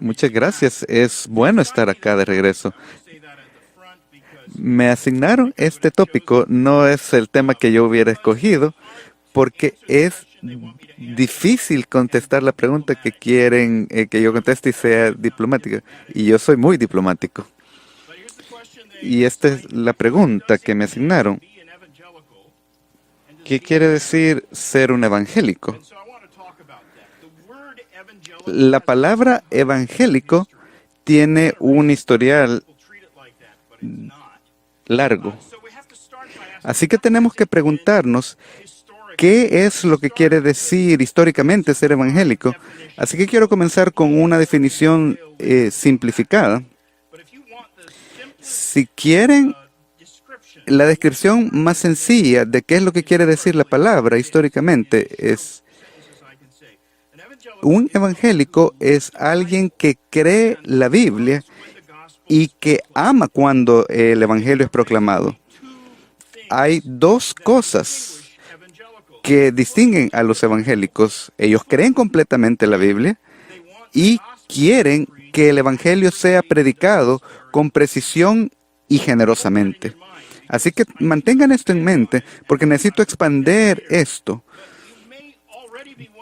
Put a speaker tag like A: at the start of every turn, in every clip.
A: Muchas gracias. Es bueno estar acá de regreso. Me asignaron este tópico, no es el tema que yo hubiera escogido, porque es difícil contestar la pregunta que quieren que yo conteste y sea diplomática. Y yo soy muy diplomático. Y esta es la pregunta que me asignaron. ¿Qué quiere decir ser un evangélico? La palabra evangélico tiene un historial largo. Así que tenemos que preguntarnos qué es lo que quiere decir históricamente ser evangélico. Así que quiero comenzar con una definición simplificada. Si quieren la descripción más sencilla de qué es lo que quiere decir la palabra históricamente, es un evangélico es alguien que cree la Biblia y que ama cuando el evangelio es proclamado. Hay dos cosas que distinguen a los evangélicos. Ellos creen completamente la Biblia y quieren que el evangelio sea predicado con precisión y generosamente. Así que mantengan esto en mente, porque necesito expandir esto.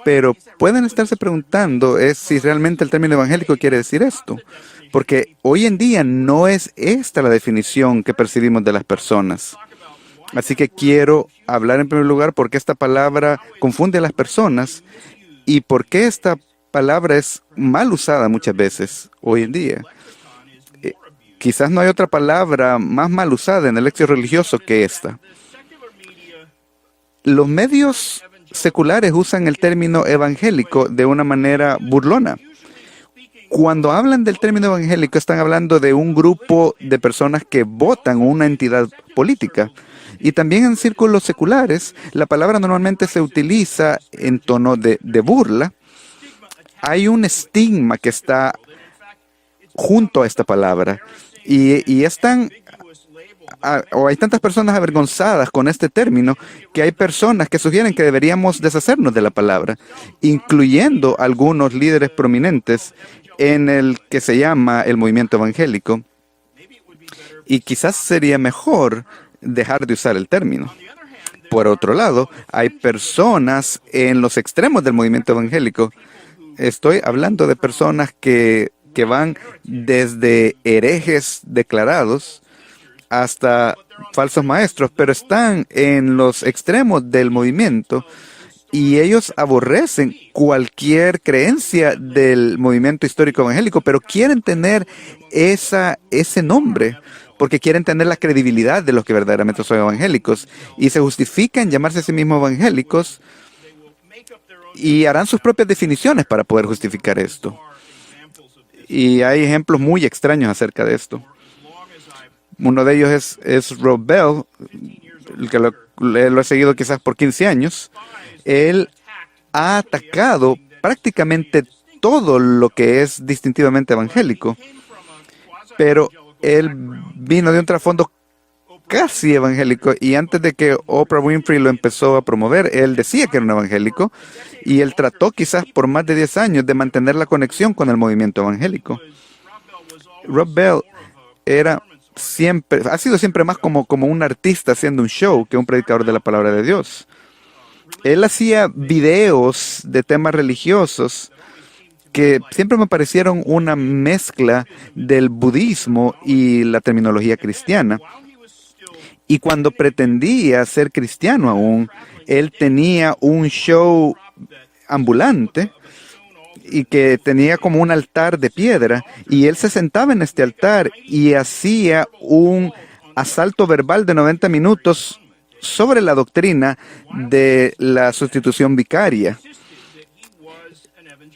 A: Pero pueden estarse preguntando si realmente el término evangélico quiere decir esto. Porque hoy en día no es esta la definición que percibimos de las personas. Así que quiero hablar en primer lugar por qué esta palabra confunde a las personas y por qué esta palabra es mal usada muchas veces hoy en día. Quizás no hay otra palabra más mal usada en el léxico religioso que esta. Los medios seculares usan el término evangélico de una manera burlona. Cuando hablan del término evangélico, están hablando de un grupo de personas que votan una entidad política. Y también en círculos seculares, la palabra normalmente se utiliza en tono de burla. Hay un estigma que está junto a esta palabra. Y hay tantas personas avergonzadas con este término que hay personas que sugieren que deberíamos deshacernos de la palabra, incluyendo algunos líderes prominentes en el que se llama el movimiento evangélico. Y quizás sería mejor dejar de usar el término. Por otro lado, hay personas en los extremos del movimiento evangélico. Estoy hablando de personas que van desde herejes declarados hasta falsos maestros, pero están en los extremos del movimiento y ellos aborrecen cualquier creencia del movimiento histórico evangélico, pero quieren tener ese nombre, porque quieren tener la credibilidad de los que verdaderamente son evangélicos, y se justifican llamarse a sí mismos evangélicos y harán sus propias definiciones para poder justificar esto. Y hay ejemplos muy extraños acerca de esto. Uno de ellos es Rob Bell, el que lo he seguido quizás por 15 años. Él ha atacado prácticamente todo lo que es distintivamente evangélico, pero él vino de un trasfondo casi evangélico, y antes de que Oprah Winfrey lo empezó a promover, él decía que era un evangélico, y él trató quizás por más de 10 años de mantener la conexión con el movimiento evangélico. Rob Bell ha sido siempre más como un artista haciendo un show que un predicador de la palabra de Dios. Él hacía videos de temas religiosos que siempre me parecieron una mezcla del budismo y la terminología cristiana. Y cuando pretendía ser cristiano aún, él tenía un show ambulante y que tenía como un altar de piedra, y él se sentaba en este altar y hacía un asalto verbal de 90 minutos sobre la doctrina de la sustitución vicaria.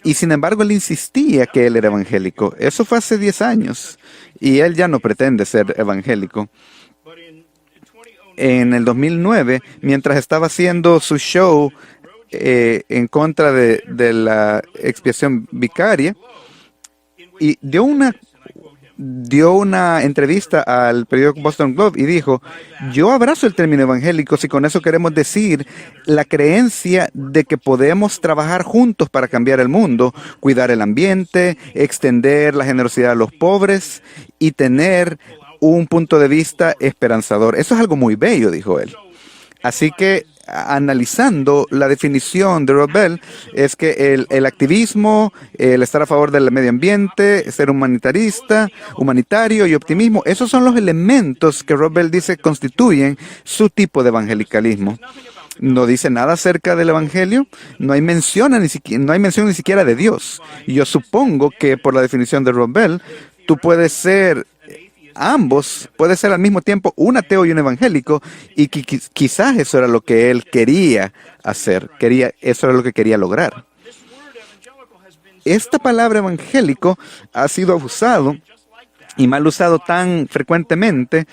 A: Y sin embargo, él insistía que él era evangélico. Eso fue hace 10 años y él ya no pretende ser evangélico. En el 2009, mientras estaba haciendo su show en contra de la expiación vicaria, y dio dio una entrevista al periódico Boston Globe y dijo: yo abrazo el término evangélico si con eso queremos decir la creencia de que podemos trabajar juntos para cambiar el mundo, cuidar el ambiente, extender la generosidad a los pobres y tener un punto de vista esperanzador. Eso es algo muy bello, dijo él. Así que, analizando la definición de Rob Bell, es que el activismo, el estar a favor del medio ambiente, ser humanitario y optimismo, esos son los elementos que Rob Bell dice constituyen su tipo de evangelicalismo. No dice nada acerca del evangelio, no hay mención ni siquiera de Dios. Y yo supongo que por la definición de Rob Bell, tú puedes ser ambos, puede ser al mismo tiempo un ateo y un evangélico, y quizás eso era lo que él quería hacer, eso era lo que quería lograr. Esta palabra evangélico ha sido abusado y mal usado tan frecuentemente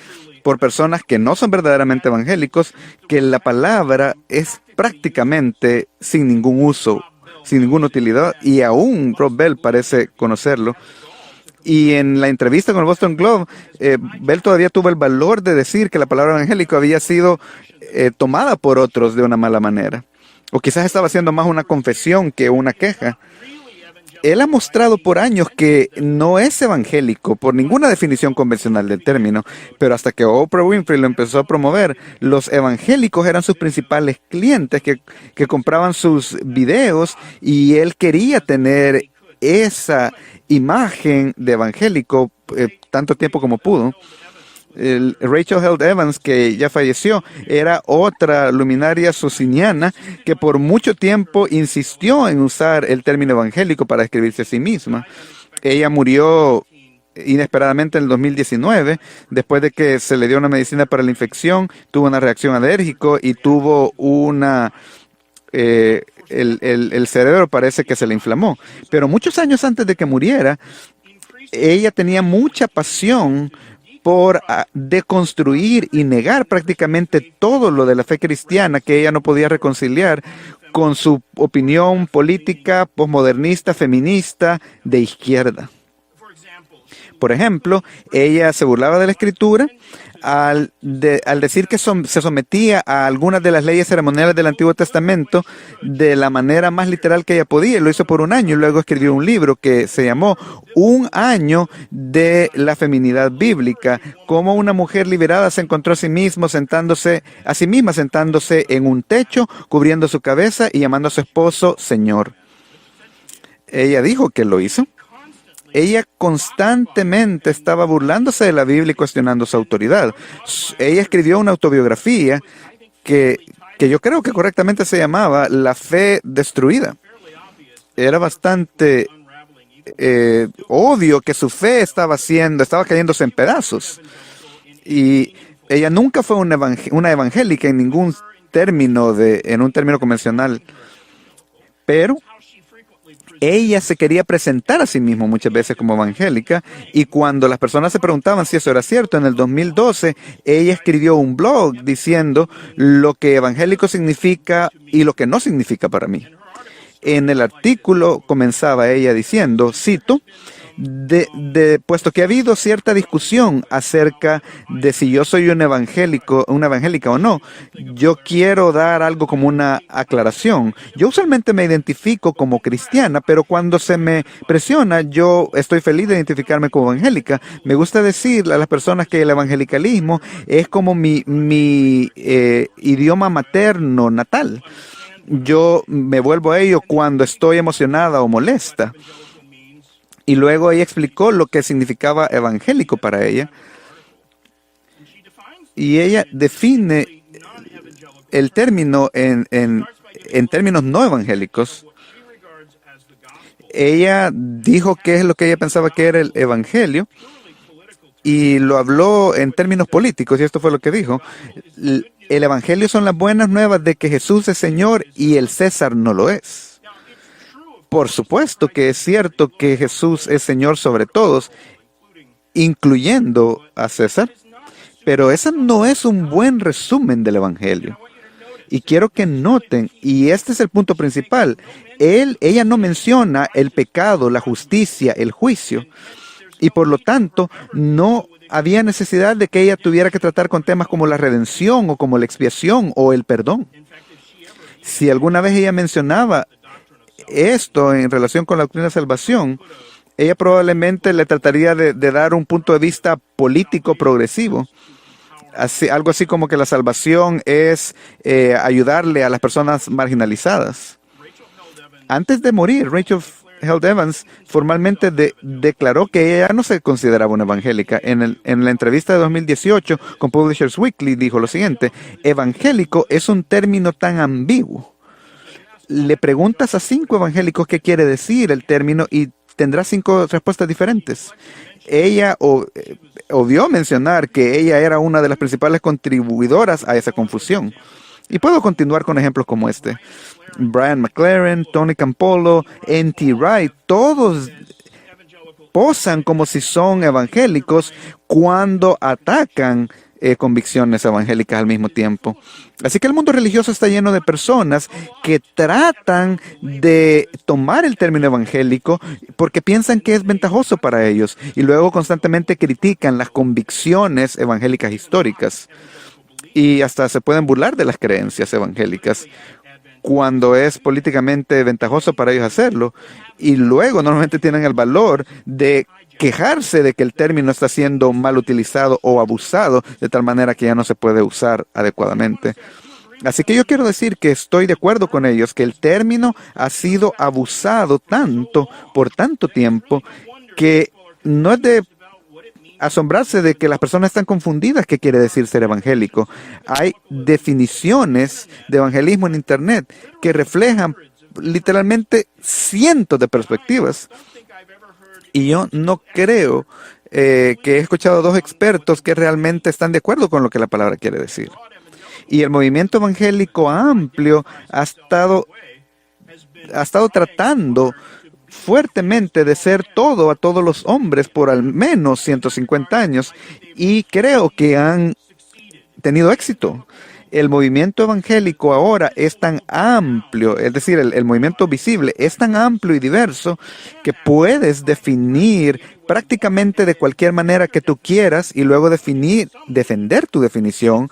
A: por personas que no son verdaderamente evangélicos, que la palabra es prácticamente sin ningún uso, sin ninguna utilidad, y aún Rob Bell parece conocerlo. Y en la entrevista con el Boston Globe, Bell todavía tuvo el valor de decir que la palabra evangélico había sido tomada por otros de una mala manera. O quizás estaba haciendo más una confesión que una queja. Él ha mostrado por años que no es evangélico por ninguna definición convencional del término, pero hasta que Oprah Winfrey lo empezó a promover, los evangélicos eran sus principales clientes que compraban sus videos, y él quería tener esa imagen de evangélico tanto tiempo como pudo. Rachel Held Evans, que ya falleció, era otra luminaria sociniana que por mucho tiempo insistió en usar el término evangélico para describirse a sí misma. Ella murió inesperadamente en el 2019, después de que se le dio una medicina para la infección, tuvo una reacción alérgica y tuvo el cerebro parece que se le inflamó. Pero muchos años antes de que muriera, ella tenía mucha pasión por deconstruir y negar prácticamente todo lo de la fe cristiana que ella no podía reconciliar con su opinión política, posmodernista, feminista, de izquierda. Por ejemplo, ella se burlaba de la Escritura al decir que se sometía a algunas de las leyes ceremoniales del Antiguo Testamento de la manera más literal que ella podía. Lo hizo por un año y luego escribió un libro que se llamó Un año de la feminidad bíblica, cómo una mujer liberada se encontró a sí misma sentándose en un techo, cubriendo su cabeza y llamando a su esposo Señor. Ella dijo que lo hizo. Ella constantemente estaba burlándose de la Biblia y cuestionando su autoridad. Ella escribió una autobiografía que yo creo que correctamente se llamaba La fe destruida. Era bastante obvio que su fe estaba cayéndose en pedazos. Y ella nunca fue una evangélica en ningún término en un término convencional. Pero ella se quería presentar a sí misma muchas veces como evangélica, y cuando las personas se preguntaban si eso era cierto, en el 2012 ella escribió un blog diciendo lo que evangélico significa y lo que no significa para mí. En el artículo comenzaba ella diciendo, cito, puesto que ha habido cierta discusión acerca de si yo soy una evangélica o no, yo quiero dar algo como una aclaración. Yo usualmente me identifico como cristiana, pero cuando se me presiona, yo estoy feliz de identificarme como evangélica. Me gusta decirle a las personas que el evangelicalismo es como mi idioma materno natal. Yo me vuelvo a ello cuando estoy emocionada o molesta. Y luego ella explicó lo que significaba evangélico para ella. Y ella define el término en términos no evangélicos. Ella dijo qué es lo que ella pensaba que era el evangelio y lo habló en términos políticos, y esto fue lo que dijo. El evangelio son las buenas nuevas de que Jesús es Señor y el César no lo es. Por supuesto que es cierto que Jesús es Señor sobre todos, incluyendo a César, pero ese no es un buen resumen del Evangelio. Y quiero que noten, y este es el punto principal, ella no menciona el pecado, la justicia, el juicio. y por lo tanto no había necesidad de que ella tuviera que tratar con temas como la redención o como la expiación o el perdón. Si alguna vez ella mencionaba esto en relación con la doctrina de salvación, ella probablemente le trataría de dar un punto de vista político progresivo. Algo así como que la salvación es ayudarle a las personas marginalizadas. Antes de morir, Rachel Held Evans formalmente declaró que ella no se consideraba una evangélica. En la entrevista de 2018 con Publishers Weekly dijo lo siguiente: evangélico es un término tan ambiguo. Le preguntas a 5 evangélicos qué quiere decir el término y tendrás 5 respuestas diferentes. Ella obvió mencionar que ella era una de las principales contribuidoras a esa confusión. Y puedo continuar con ejemplos como este. Brian McLaren, Tony Campolo, N.T. Wright, todos posan como si son evangélicos cuando atacan convicciones evangélicas al mismo tiempo. Así que el mundo religioso está lleno de personas que tratan de tomar el término evangélico porque piensan que es ventajoso para ellos y luego constantemente critican las convicciones evangélicas históricas y hasta se pueden burlar de las creencias evangélicas cuando es políticamente ventajoso para ellos hacerlo, y luego normalmente tienen el valor de quejarse de que el término está siendo mal utilizado o abusado de tal manera que ya no se puede usar adecuadamente. Así que yo quiero decir que estoy de acuerdo con ellos, que el término ha sido abusado tanto por tanto tiempo que no es de asombrarse de que las personas están confundidas qué quiere decir ser evangélico. Hay definiciones de evangelismo en Internet que reflejan literalmente cientos de perspectivas. Y yo no creo que he escuchado a 2 expertos que realmente están de acuerdo con lo que la palabra quiere decir. Y el movimiento evangélico amplio ha estado tratando fuertemente de ser todo a todos los hombres por al menos 150 años y creo que han tenido éxito. El movimiento evangélico ahora es tan amplio, es decir, el movimiento visible es tan amplio y diverso que puedes definir prácticamente de cualquier manera que tú quieras y luego defender tu definición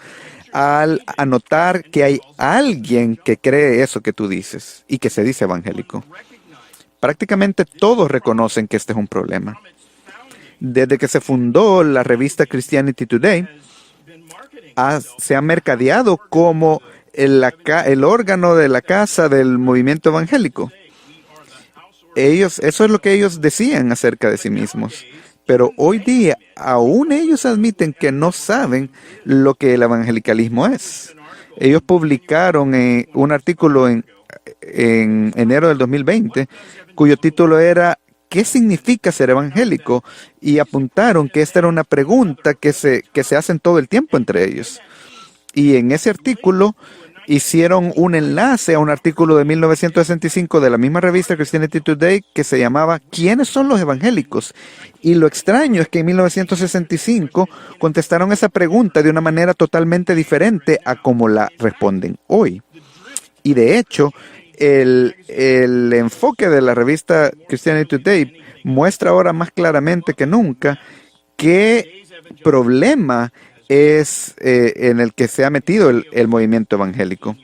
A: al anotar que hay alguien que cree eso que tú dices y que se dice evangélico. Prácticamente todos reconocen que este es un problema. Desde que se fundó la revista Christianity Today, se ha mercadeado como el órgano de la casa del movimiento evangélico. Eso es lo que ellos decían acerca de sí mismos. Pero hoy día, aún ellos admiten que no saben lo que el evangelicalismo es. Ellos publicaron un artículo en enero del 2020, cuyo título era ¿qué significa ser evangélico? Y apuntaron que esta era una pregunta que se hacen todo el tiempo entre ellos. Y en ese artículo hicieron un enlace a un artículo de 1965 de la misma revista Christianity Today que se llamaba ¿Quiénes son los evangélicos? Y lo extraño es que en 1965 contestaron esa pregunta de una manera totalmente diferente a como la responden hoy. Y de hecho, el enfoque de la revista Christianity Today muestra ahora más claramente que nunca qué problema es en el que se ha metido el movimiento evangélico.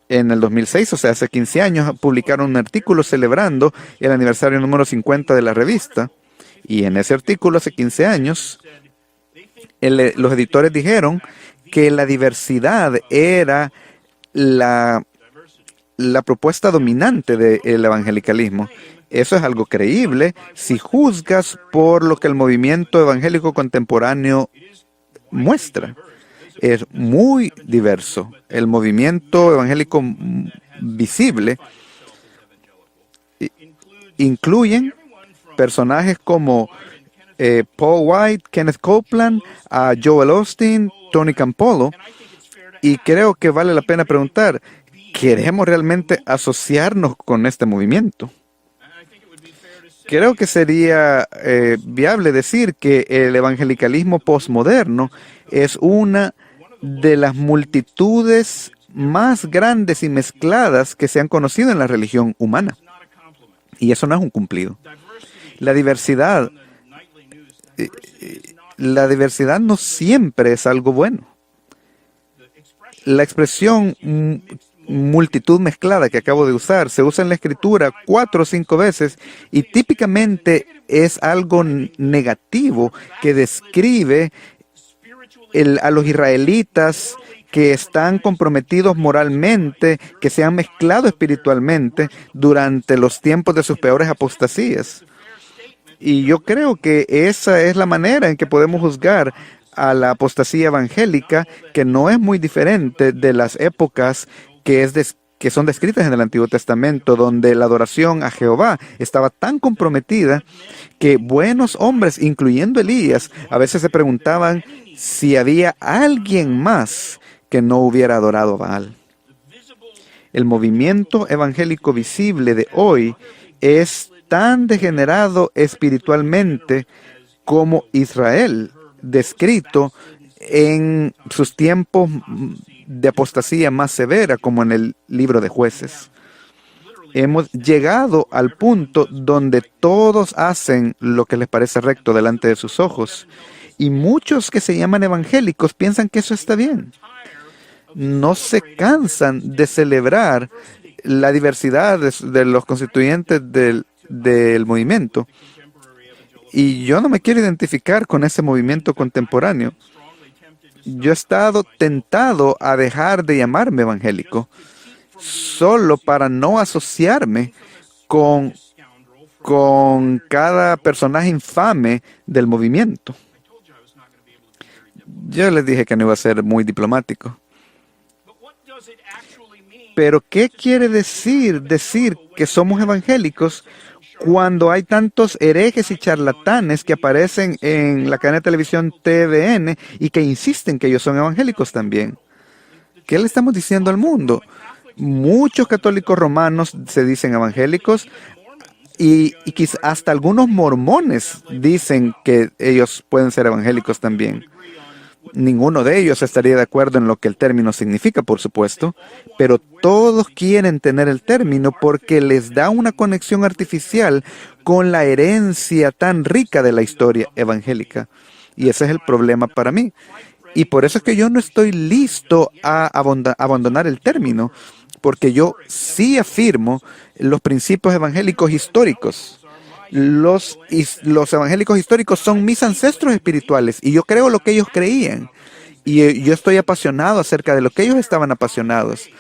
A: En el 2006, o sea, hace 15 años, publicaron un artículo celebrando el aniversario número 50 de la revista. Y en ese artículo, hace 15 años, los editores dijeron que la diversidad era la propuesta dominante del evangelicalismo. Eso es algo creíble si juzgas por lo que el movimiento evangélico contemporáneo muestra. Es muy diverso. El movimiento evangélico visible incluyen personajes como Paul White, Kenneth Copeland, Joel Osteen, Tony Campolo, y creo que vale la pena preguntar, ¿queremos realmente asociarnos con este movimiento? Creo que sería viable decir que el evangelicalismo postmoderno es una de las multitudes más grandes y mezcladas que se han conocido en la religión humana. Y eso no es un cumplido. La diversidad la diversidad no siempre es algo bueno. La expresión multitud mezclada que acabo de usar se usa en la escritura 4 o 5 veces y típicamente es algo negativo que describe a los israelitas que están comprometidos moralmente, que se han mezclado espiritualmente durante los tiempos de sus peores apostasías. Y yo creo que esa es la manera en que podemos juzgar a la apostasía evangélica, que no es muy diferente de las épocas que son descritas en el Antiguo Testamento, donde la adoración a Jehová estaba tan comprometida que buenos hombres, incluyendo Elías, a veces se preguntaban si había alguien más que no hubiera adorado a Baal. El movimiento evangélico visible de hoy es tan degenerado espiritualmente como Israel, descrito en sus tiempos de apostasía más severa, como en el libro de Jueces. Hemos llegado al punto donde todos hacen lo que les parece recto delante de sus ojos. Y muchos que se llaman evangélicos piensan que eso está bien. No se cansan de celebrar la diversidad de los constituyentes del movimiento. Y yo no me quiero identificar con ese movimiento contemporáneo. Yo he estado tentado a dejar de llamarme evangélico solo para no asociarme con cada personaje infame del movimiento. Yo les dije que no iba a ser muy diplomático. Pero ¿qué quiere decir que somos evangélicos cuando hay tantos herejes y charlatanes que aparecen en la cadena de televisión TVN y que insisten que ellos son evangélicos también? ¿Qué le estamos diciendo al mundo? Muchos católicos romanos se dicen evangélicos y quizás hasta algunos mormones dicen que ellos pueden ser evangélicos también. Ninguno de ellos estaría de acuerdo en lo que el término significa, por supuesto, pero todos quieren tener el término porque les da una conexión artificial con la herencia tan rica de la historia evangélica. Y ese es el problema para mí. Y por eso es que yo no estoy listo a abandonar el término, porque yo sí afirmo los principios evangélicos históricos. Los evangélicos históricos son mis ancestros espirituales y yo creo lo que ellos creían. Y yo estoy apasionado acerca de lo que ellos estaban apasionados.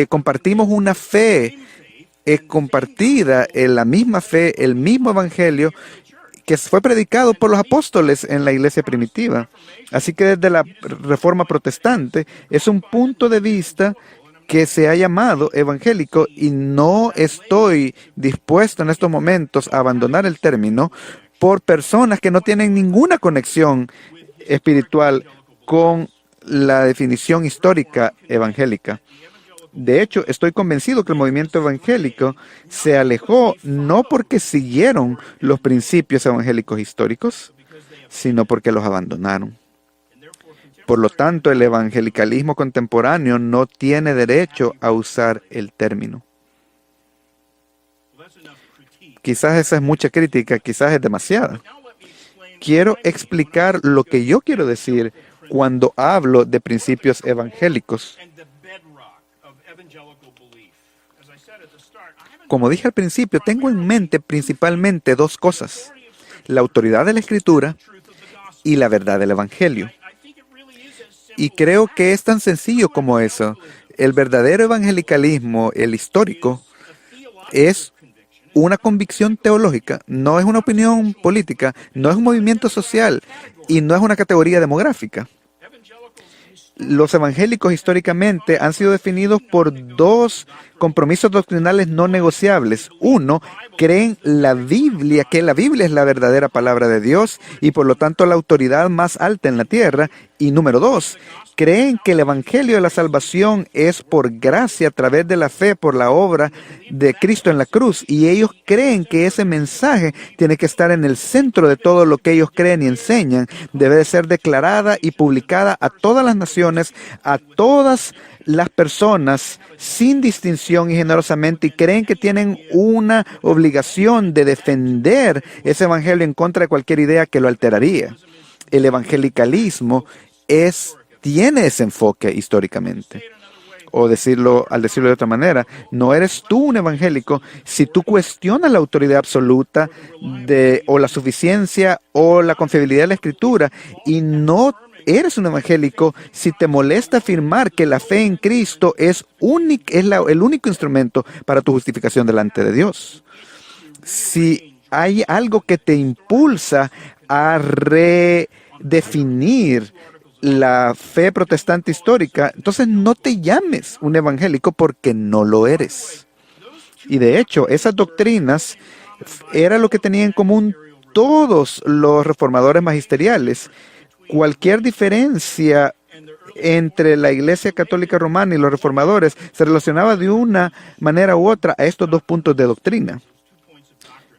A: Compartimos una fe compartida, la misma fe, el mismo evangelio que fue predicado por los apóstoles en la iglesia primitiva. Así que desde la Reforma Protestante es un punto de vista que se ha llamado evangélico y no estoy dispuesto en estos momentos a abandonar el término por personas que no tienen ninguna conexión espiritual con la definición histórica evangélica. De hecho, estoy convencido que el movimiento evangélico se alejó no porque siguieron los principios evangélicos históricos, sino porque los abandonaron. Por lo tanto, el evangelicalismo contemporáneo no tiene derecho a usar el término. Quizás esa es mucha crítica, quizás es demasiada. Quiero explicar lo que yo quiero decir cuando hablo de principios evangélicos. Como dije al principio, tengo en mente principalmente dos cosas: la autoridad de la Escritura y la verdad del Evangelio. Y creo que es tan sencillo como eso. El verdadero evangelicalismo, el histórico, es una convicción teológica, no es una opinión política, no es un movimiento social y no es una categoría demográfica. Los evangélicos históricamente han sido definidos por dos compromisos doctrinales no negociables. Uno, creen que la Biblia es la verdadera palabra de Dios y por lo tanto la autoridad más alta en la tierra. Y número dos, creen que el Evangelio de la salvación es por gracia a través de la fe por la obra de Cristo en la cruz. Y ellos creen que ese mensaje tiene que estar en el centro de todo lo que ellos creen y enseñan. Debe de ser declarada y publicada a todas las naciones, a todas las personas, sin distinción y generosamente. Y creen que tienen una obligación de defender ese Evangelio en contra de cualquier idea que lo alteraría. El evangelicalismo tiene ese enfoque históricamente. O al decirlo de otra manera, no eres tú un evangélico si tú cuestionas la autoridad absoluta o la suficiencia o la confiabilidad de la Escritura, y no eres un evangélico si te molesta afirmar que la fe en Cristo es el único instrumento para tu justificación delante de Dios. Si hay algo que te impulsa a redefinir la fe protestante histórica, entonces no te llames un evangélico, porque no lo eres. Y de hecho, esas doctrinas era lo que tenían en común todos los reformadores magisteriales. Cualquier diferencia entre la Iglesia Católica Romana y los reformadores se relacionaba de una manera u otra a estos dos puntos de doctrina.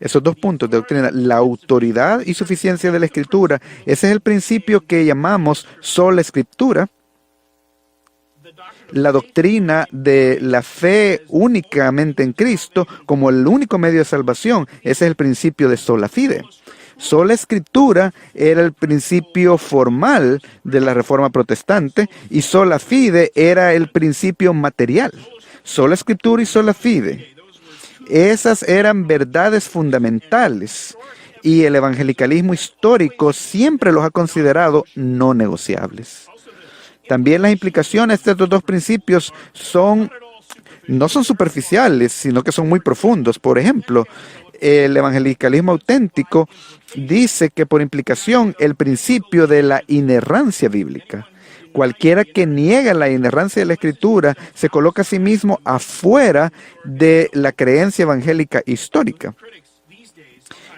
A: Esos dos puntos de doctrina, la autoridad y suficiencia de la Escritura, ese es el principio que llamamos sola Escritura. La doctrina de la fe únicamente en Cristo como el único medio de salvación, ese es el principio de sola fide. Sola Escritura era el principio formal de la Reforma Protestante y sola fide era el principio material. Sola Escritura y sola fide. Esas eran verdades fundamentales y el evangelicalismo histórico siempre los ha considerado no negociables. También las implicaciones de estos dos principios no son superficiales, sino que son muy profundos. Por ejemplo, el evangelicalismo auténtico dice que por implicación el principio de la inerrancia bíblica. Cualquiera que niega la inerrancia de la Escritura se coloca a sí mismo afuera de la creencia evangélica histórica.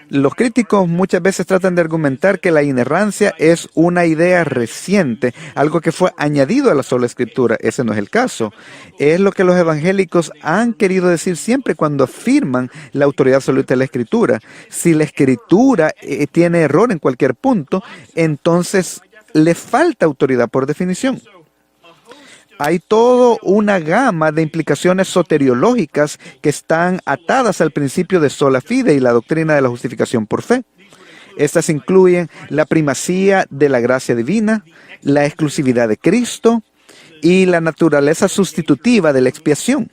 A: Los críticos muchas veces tratan de argumentar que la inerrancia es una idea reciente, algo que fue añadido a la sola Escritura. Ese no es el caso. Es lo que los evangélicos han querido decir siempre cuando afirman la autoridad absoluta de la Escritura. Si la Escritura tiene error en cualquier punto, entonces le falta autoridad por definición. Hay toda una gama de implicaciones soteriológicas que están atadas al principio de sola fide y la doctrina de la justificación por fe. Estas incluyen la primacía de la gracia divina, la exclusividad de Cristo y la naturaleza sustitutiva de la expiación.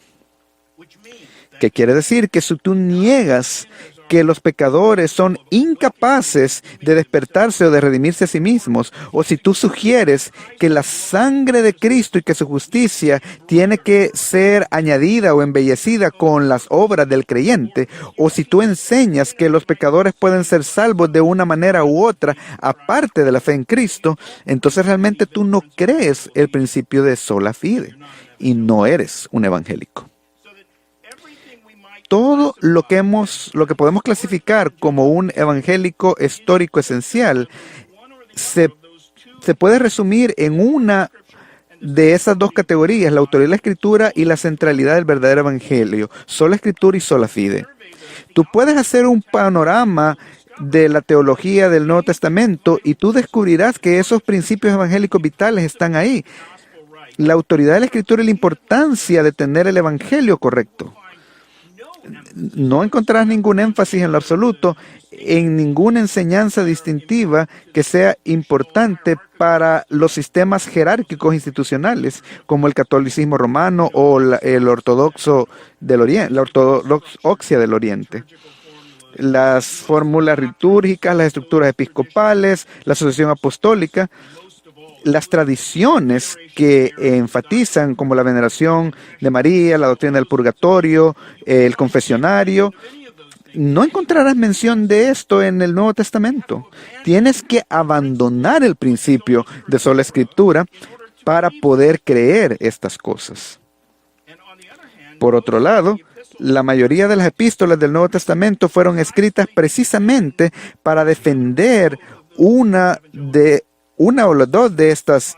A: ¿Qué quiere decir? Que si tú niegas que los pecadores son incapaces de despertarse o de redimirse a sí mismos, o si tú sugieres que la sangre de Cristo y que su justicia tiene que ser añadida o embellecida con las obras del creyente, o si tú enseñas que los pecadores pueden ser salvos de una manera u otra aparte de la fe en Cristo, entonces realmente tú no crees el principio de sola fide y no eres un evangélico. Todo lo que podemos clasificar como un evangélico histórico esencial se puede resumir en una de esas dos categorías, la autoridad de la Escritura y la centralidad del verdadero evangelio, sola Escritura y sola fide. Tú puedes hacer un panorama de la teología del Nuevo Testamento y tú descubrirás que esos principios evangélicos vitales están ahí. La autoridad de la Escritura y la importancia de tener el evangelio correcto. No encontrarás ningún énfasis en lo absoluto en ninguna enseñanza distintiva que sea importante para los sistemas jerárquicos institucionales como el catolicismo romano o la ortodoxia del Oriente. Las fórmulas litúrgicas, las estructuras episcopales, la asociación apostólica, las tradiciones que enfatizan como la veneración de María, la doctrina del purgatorio, el confesionario, no encontrarás mención de esto en el Nuevo Testamento. Tienes que abandonar el principio de sola Escritura para poder creer estas cosas. Por otro lado, la mayoría de las epístolas del Nuevo Testamento fueron escritas precisamente para defender una de una o las dos de estas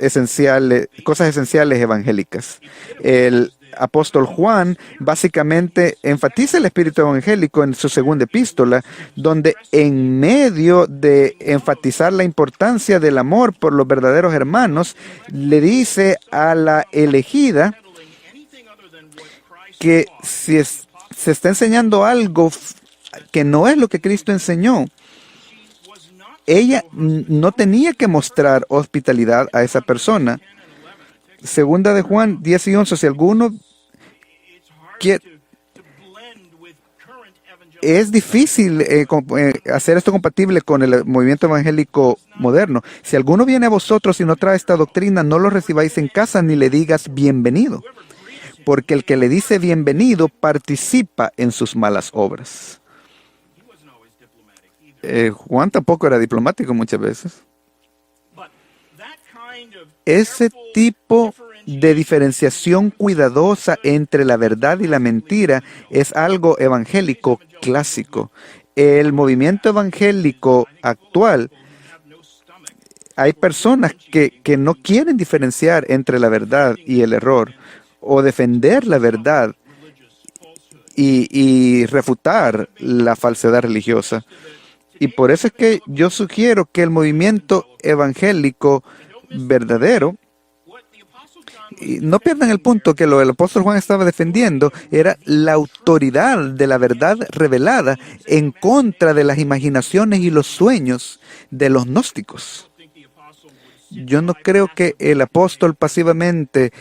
A: cosas esenciales evangélicas. El apóstol Juan básicamente enfatiza el espíritu evangélico en su segunda epístola, donde en medio de enfatizar la importancia del amor por los verdaderos hermanos, le dice a la elegida que si se está enseñando algo que no es lo que Cristo enseñó, ella no tenía que mostrar hospitalidad a esa persona. Segunda de Juan 10 y 11, si alguno quiere, es difícil hacer esto compatible con el movimiento evangélico moderno. Si alguno viene a vosotros y no trae esta doctrina, no lo recibáis en casa ni le digas bienvenido, porque el que le dice bienvenido participa en sus malas obras. Juan tampoco era diplomático muchas veces. Ese tipo de diferenciación cuidadosa entre la verdad y la mentira es algo evangélico clásico. El movimiento evangélico actual, hay personas que no quieren diferenciar entre la verdad y el error, o defender la verdad y refutar la falsedad religiosa. Y por eso es que yo sugiero que el movimiento evangélico verdadero, y no pierdan el punto que lo que el apóstol Juan estaba defendiendo era la autoridad de la verdad revelada en contra de las imaginaciones y los sueños de los gnósticos. Yo no creo que el apóstol pasivamente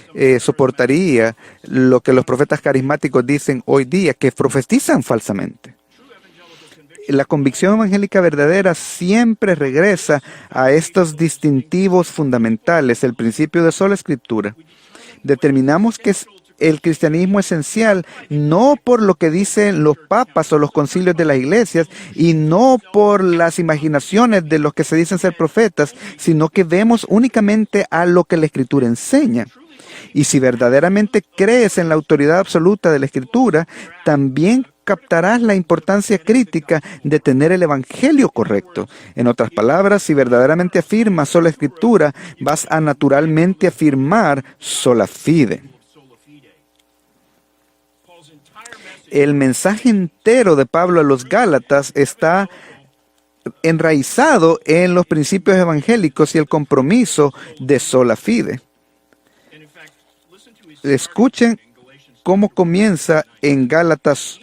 A: soportaría lo que los profetas carismáticos dicen hoy día, que profetizan falsamente. La convicción evangélica verdadera siempre regresa a estos distintivos fundamentales, el principio de sola escritura. Determinamos que es el cristianismo esencial no por lo que dicen los papas o los concilios de las iglesias y no por las imaginaciones de los que se dicen ser profetas, sino que vemos únicamente a lo que la escritura enseña. Y si verdaderamente crees en la autoridad absoluta de la escritura, también captarás la importancia crítica de tener el evangelio correcto. En otras palabras, si verdaderamente afirmas sola escritura, vas a naturalmente afirmar sola fide. El mensaje entero de Pablo a los Gálatas está enraizado en los principios evangélicos y el compromiso de sola fide. Escuchen cómo comienza en Gálatas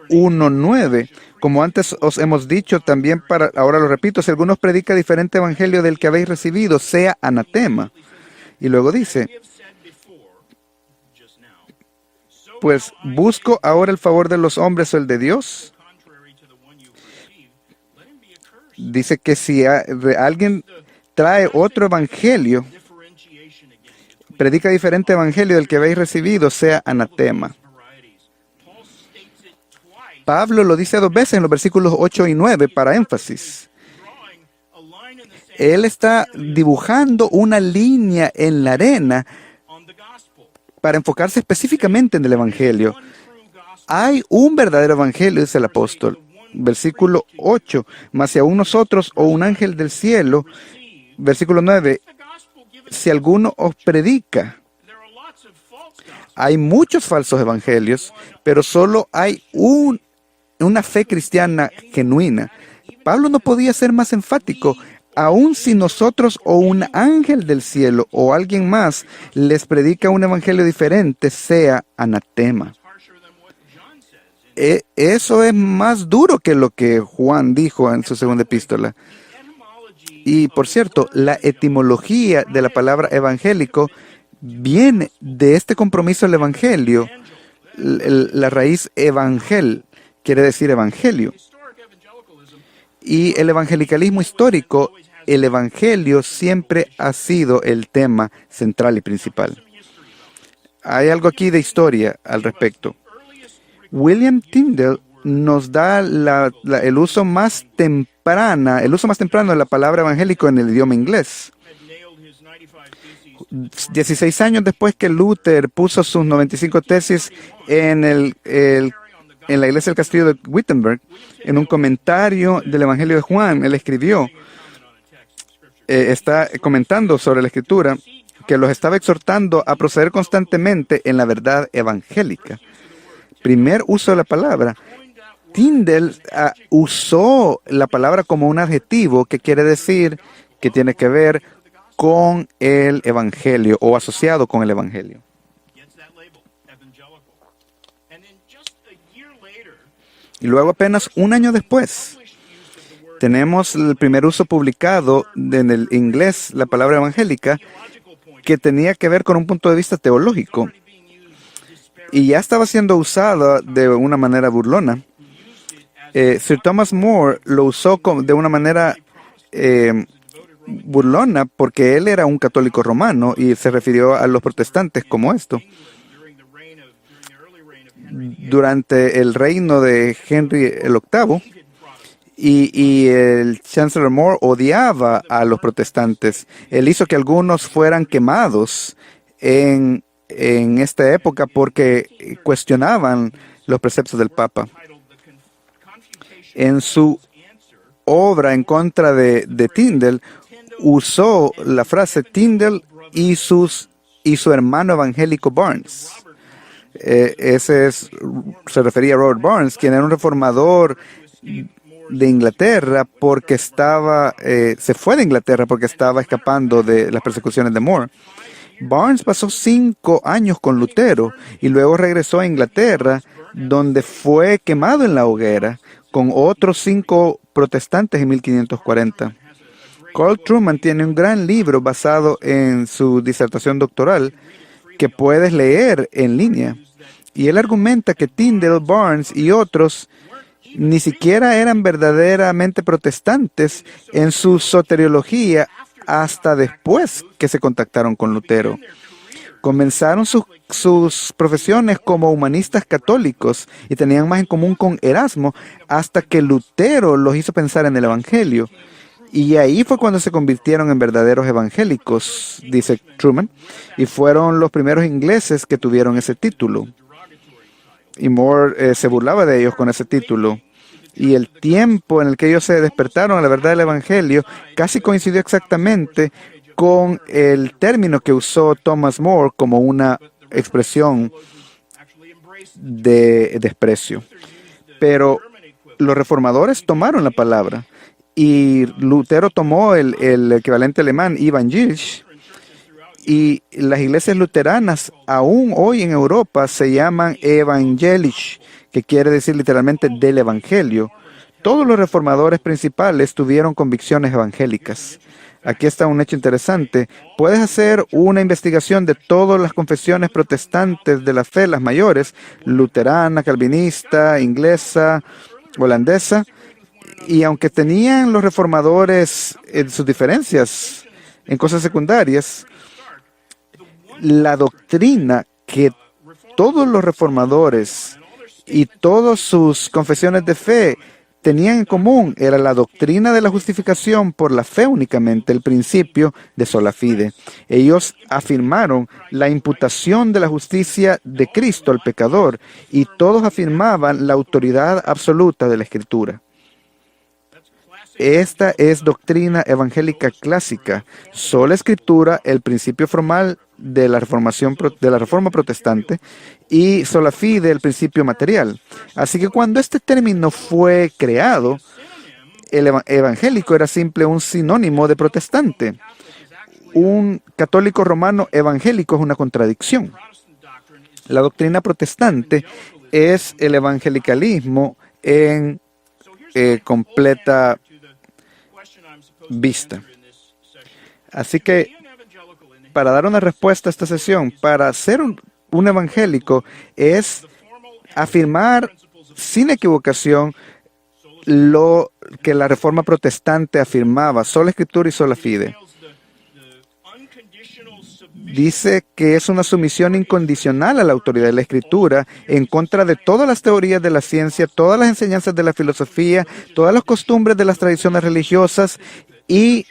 A: 1:9. Como antes os hemos dicho, también ahora lo repito, si alguno predica diferente evangelio del que habéis recibido, sea anatema. Y luego dice, pues busco ahora el favor de los hombres o el de Dios. Dice que si alguien trae otro evangelio, predica diferente evangelio del que habéis recibido, sea anatema. Pablo lo dice dos veces en los versículos 8 y 9 para énfasis. Él está dibujando una línea en la arena para enfocarse específicamente en el evangelio. Hay un verdadero evangelio, dice el apóstol. Versículo 8, mas si aún nosotros o un ángel del cielo, versículo 9, si alguno os predica. Hay muchos falsos evangelios, pero solo hay una fe cristiana genuina. Pablo no podía ser más enfático. Aun si nosotros o un ángel del cielo o alguien más les predica un evangelio diferente, sea anatema. Eso es más duro que lo que Juan dijo en su segunda epístola. Y por cierto, la etimología de la palabra evangélico viene de este compromiso al evangelio. La raíz evangel quiere decir evangelio. Y el evangelicalismo histórico, el evangelio siempre ha sido el tema central y principal. Hay algo aquí de historia al respecto. William Tyndale nos da el uso más temprano de la palabra evangélico en el idioma inglés. 16 años después que Luther puso sus 95 tesis en la iglesia del castillo de Wittenberg, en un comentario del Evangelio de Juan, él escribió, está comentando sobre la Escritura que los estaba exhortando a proceder constantemente en la verdad evangélica. Primer uso de la palabra. Tyndale usó la palabra como un adjetivo que quiere decir que tiene que ver con el Evangelio o asociado con el Evangelio. Y luego apenas un año después tenemos el primer uso publicado en el inglés, la palabra evangélica, que tenía que ver con un punto de vista teológico. Y ya estaba siendo usada de una manera burlona. Sir Thomas More lo usó de una manera burlona porque él era un católico romano y se refirió a los protestantes como esto. Durante el reino de Henry el VIII, y el Chancellor More odiaba a los protestantes. Él hizo que algunos fueran quemados en esta época porque cuestionaban los preceptos del Papa. En su obra en contra de Tyndale, usó la frase Tyndale y su hermano evangélico Barnes. Se refería a Robert Barnes, quien era un reformador de Inglaterra porque se fue de Inglaterra porque estaba escapando de las persecuciones de More. Barnes pasó 5 años con Lutero y luego regresó a Inglaterra, donde fue quemado en la hoguera con otros 5 protestantes en 1540. Carl Trueman tiene un gran libro basado en su disertación doctoral que puedes leer en línea. Y él argumenta que Tyndale, Barnes y otros ni siquiera eran verdaderamente protestantes en su soteriología hasta después que se contactaron con Lutero. Comenzaron sus profesiones como humanistas católicos y tenían más en común con Erasmo hasta que Lutero los hizo pensar en el Evangelio. Y ahí fue cuando se convirtieron en verdaderos evangélicos, dice Truman, y fueron los primeros ingleses que tuvieron ese título. Y More se burlaba de ellos con ese título. Y el tiempo en el que ellos se despertaron a la verdad del Evangelio casi coincidió exactamente con el término que usó Thomas More como una expresión de desprecio. Pero los reformadores tomaron la palabra y Lutero tomó el equivalente alemán Evangelisch, y las iglesias luteranas aún hoy en Europa se llaman Evangelisch, que quiere decir literalmente del Evangelio. Todos los reformadores principales tuvieron convicciones evangélicas. Aquí está un hecho interesante. Puedes hacer una investigación de todas las confesiones protestantes de la fe, las mayores, luterana, calvinista, inglesa, holandesa, y aunque tenían los reformadores sus diferencias en cosas secundarias, la doctrina que todos los reformadores y todas sus confesiones de fe tenían en común era la doctrina de la justificación por la fe únicamente, el principio de sola fide. Ellos afirmaron la imputación de la justicia de Cristo al pecador y todos afirmaban la autoridad absoluta de la Escritura. Esta es doctrina evangélica clásica, sola Escritura, el principio formal de la Reforma protestante, y sola fide, el principio material. Así que cuando este término fue creado, el evangélico era simple un sinónimo de protestante. Un católico romano evangélico es una contradicción. La doctrina protestante es el evangelicalismo en completa vista. Así que, para dar una respuesta a esta sesión, para ser un evangélico es afirmar sin equivocación lo que la Reforma protestante afirmaba, sola Escritura y sola fide. Dice que es una sumisión incondicional a la autoridad de la Escritura en contra de todas las teorías de la ciencia, todas las enseñanzas de la filosofía, todas las costumbres de las tradiciones religiosas y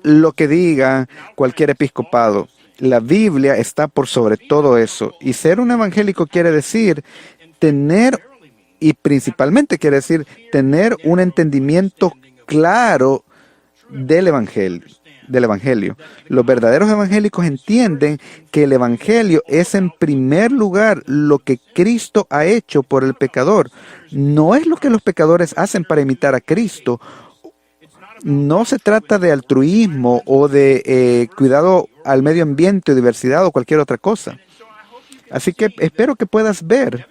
A: lo que diga cualquier episcopado. La Biblia está por sobre todo eso. Y ser un evangélico quiere decir principalmente quiere decir tener un entendimiento claro del Evangelio, del Evangelio. Los verdaderos evangélicos entienden que el Evangelio es en primer lugar lo que Cristo ha hecho por el pecador. No es lo que los pecadores hacen para imitar a Cristo. No se trata de altruismo o de cuidado al medio ambiente o diversidad o cualquier otra cosa. Así que espero que puedas ver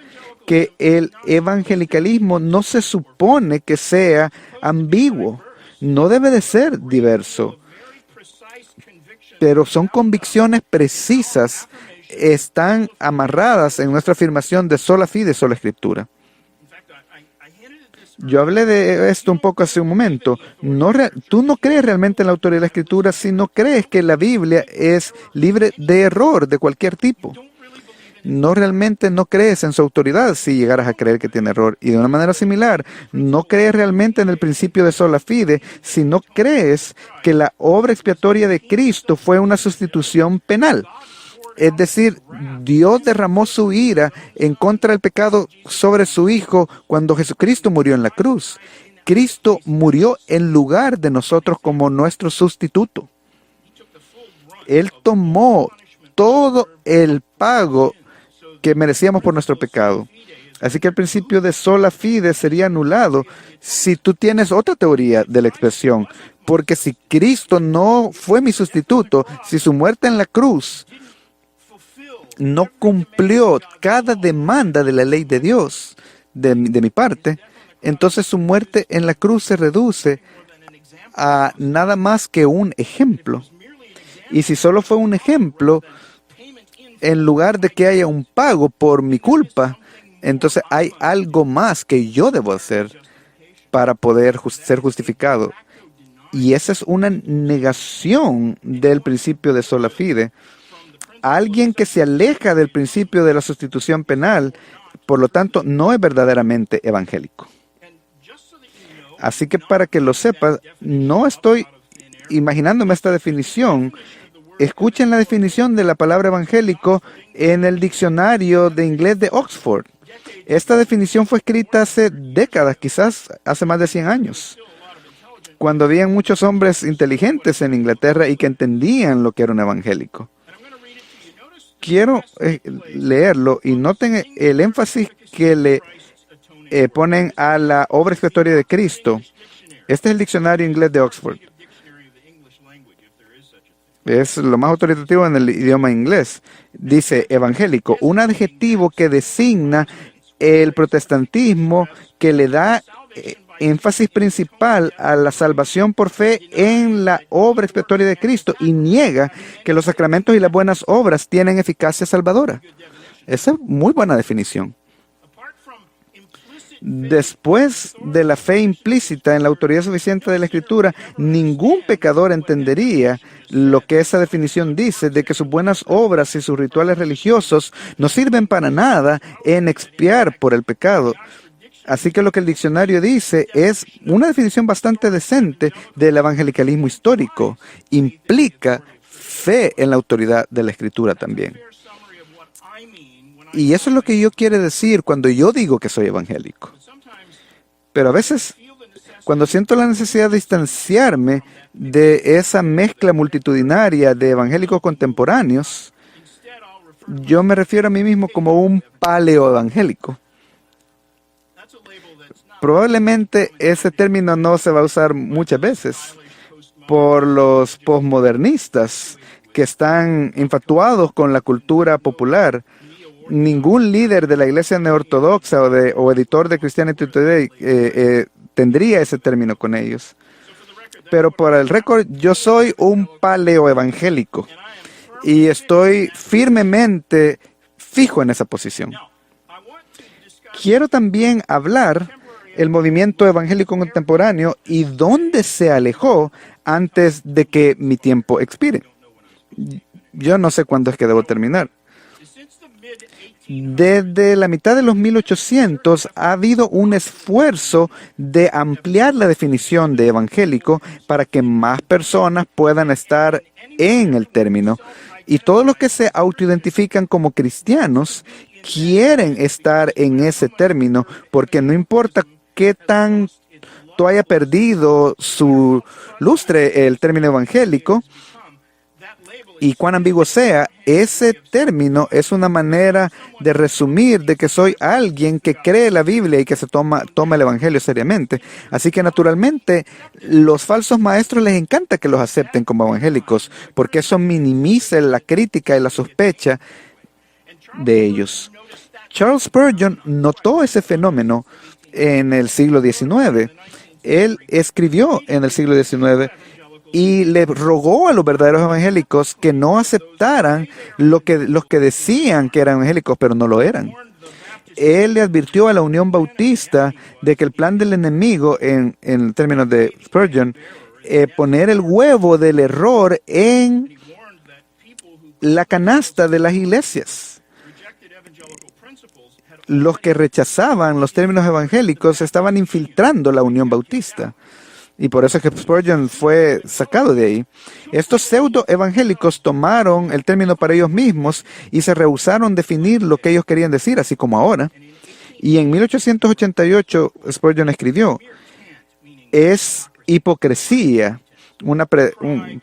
A: que el evangelicalismo no se supone que sea ambiguo, no debe de ser diverso, pero son convicciones precisas, están amarradas en nuestra afirmación de sola fide, sola escritura. Yo hablé de esto un poco hace un momento. Tú no crees realmente en la autoridad de la escritura si no crees que la Biblia es libre de error de cualquier tipo. No realmente no crees en su autoridad si llegaras a creer que tiene error. Y de una manera similar, no crees realmente en el principio de sola fide si no crees que la obra expiatoria de Cristo fue una sustitución penal. Es decir, Dios derramó su ira en contra del pecado sobre su Hijo cuando Jesucristo murió en la cruz. Cristo murió en lugar de nosotros como nuestro sustituto. Él tomó todo el pago que merecíamos por nuestro pecado. Así que el principio de sola fide sería anulado si tú tienes otra teoría de la expresión. Porque si Cristo no fue mi sustituto, si su muerte en la cruz no cumplió cada demanda de la ley de Dios de mi parte, entonces su muerte en la cruz se reduce a nada más que un ejemplo. Y si solo fue un ejemplo, en lugar de que haya un pago por mi culpa, entonces hay algo más que yo debo hacer para poder ser justificado. Y esa es una negación del principio de sola fide. Alguien que se aleja del principio de la sustitución penal, por lo tanto, no es verdaderamente evangélico. Así que para que lo sepas, no estoy imaginándome esta definición. Escuchen la definición de la palabra evangélico en el diccionario de inglés de Oxford. Esta definición fue escrita hace décadas, quizás hace más de 100 años, cuando habían muchos hombres inteligentes en Inglaterra y que entendían lo que era un evangélico. Quiero leerlo y noten el énfasis que le ponen a la obra expiatoria de Cristo. Este es el diccionario inglés de Oxford. Es lo más autoritativo en el idioma inglés. Dice evangélico, un adjetivo que designa el protestantismo que le da énfasis principal a la salvación por fe en la obra expiatoria de Cristo y niega que los sacramentos y las buenas obras tienen eficacia salvadora. Esa es muy buena definición. Después de la fe implícita en la autoridad suficiente de la Escritura, ningún pecador entendería lo que esa definición dice de que sus buenas obras y sus rituales religiosos no sirven para nada en expiar por el pecado. Así que lo que el diccionario dice es una definición bastante decente del evangelicalismo histórico. Implica fe en la autoridad de la Escritura también. Y eso es lo que yo quiero decir cuando yo digo que soy evangélico. Pero a veces, cuando siento la necesidad de distanciarme de esa mezcla multitudinaria de evangélicos contemporáneos, yo me refiero a mí mismo como un paleoevangélico. Probablemente ese término no se va a usar muchas veces por los posmodernistas que están infatuados con la cultura popular. Ningún líder de la iglesia neortodoxa o editor de Christianity Today tendría ese término con ellos. Pero por el récord, yo soy un paleoevangélico y estoy firmemente fijo en esa posición. Quiero también hablar el movimiento evangélico contemporáneo y dónde se alejó antes de que mi tiempo expire. Yo no sé cuándo es que debo terminar. Desde la mitad de los 1800 ha habido un esfuerzo de ampliar la definición de evangélico para que más personas puedan estar en el término. Y todos los que se autoidentifican como cristianos quieren estar en ese término porque no importa qué tanto esto haya perdido su lustre, el término evangélico, y cuán ambiguo sea, ese término es una manera de resumir de que soy alguien que cree la Biblia y que se toma el Evangelio seriamente. Así que naturalmente los falsos maestros les encanta que los acepten como evangélicos, porque eso minimiza la crítica y la sospecha de ellos. Charles Spurgeon notó ese fenómeno en el siglo XIX. Él escribió en el siglo XIX y le rogó a los verdaderos evangélicos que no aceptaran los que decían que eran evangélicos, pero no lo eran. Él le advirtió a la Unión Bautista de que el plan del enemigo, en términos de Spurgeon, poner el huevo del error en la canasta de las iglesias. Los que rechazaban los términos evangélicos estaban infiltrando la Unión Bautista. Y por eso es que Spurgeon fue sacado de ahí. Estos pseudo-evangélicos tomaron el término para ellos mismos y se rehusaron definir lo que ellos querían decir, así como ahora. Y en 1888 Spurgeon escribió, es hipocresía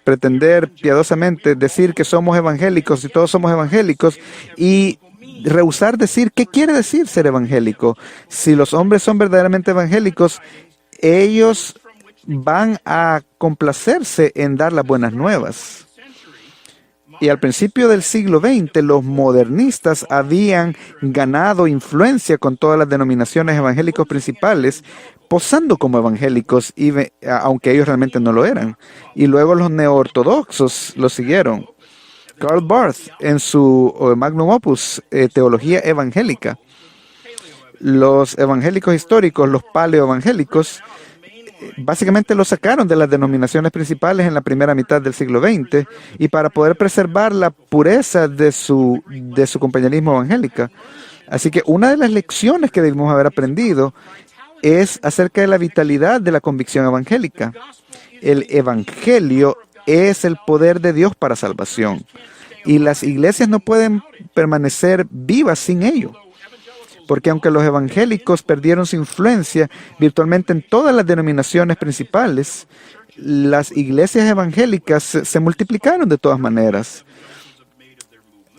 A: pretender piadosamente decir que somos evangélicos y todos somos evangélicos y rehusar decir qué quiere decir ser evangélico. Si los hombres son verdaderamente evangélicos, ellos van a complacerse en dar las buenas nuevas. Y al principio del siglo XX, los modernistas habían ganado influencia con todas las denominaciones evangélicos principales, posando como evangélicos, aunque ellos realmente no lo eran. Y luego los neoortodoxos lo siguieron. Karl Barth, en su magnum opus, Teología Evangélica, los evangélicos históricos, los paleoevangélicos, básicamente lo sacaron de las denominaciones principales en la primera mitad del siglo XX y para poder preservar la pureza de su compañerismo evangélica. Así que una de las lecciones que debemos haber aprendido es acerca de la vitalidad de la convicción evangélica. El evangelio es el poder de Dios para salvación y las iglesias no pueden permanecer vivas sin ello. Porque aunque los evangélicos perdieron su influencia virtualmente en todas las denominaciones principales, las iglesias evangélicas se multiplicaron de todas maneras.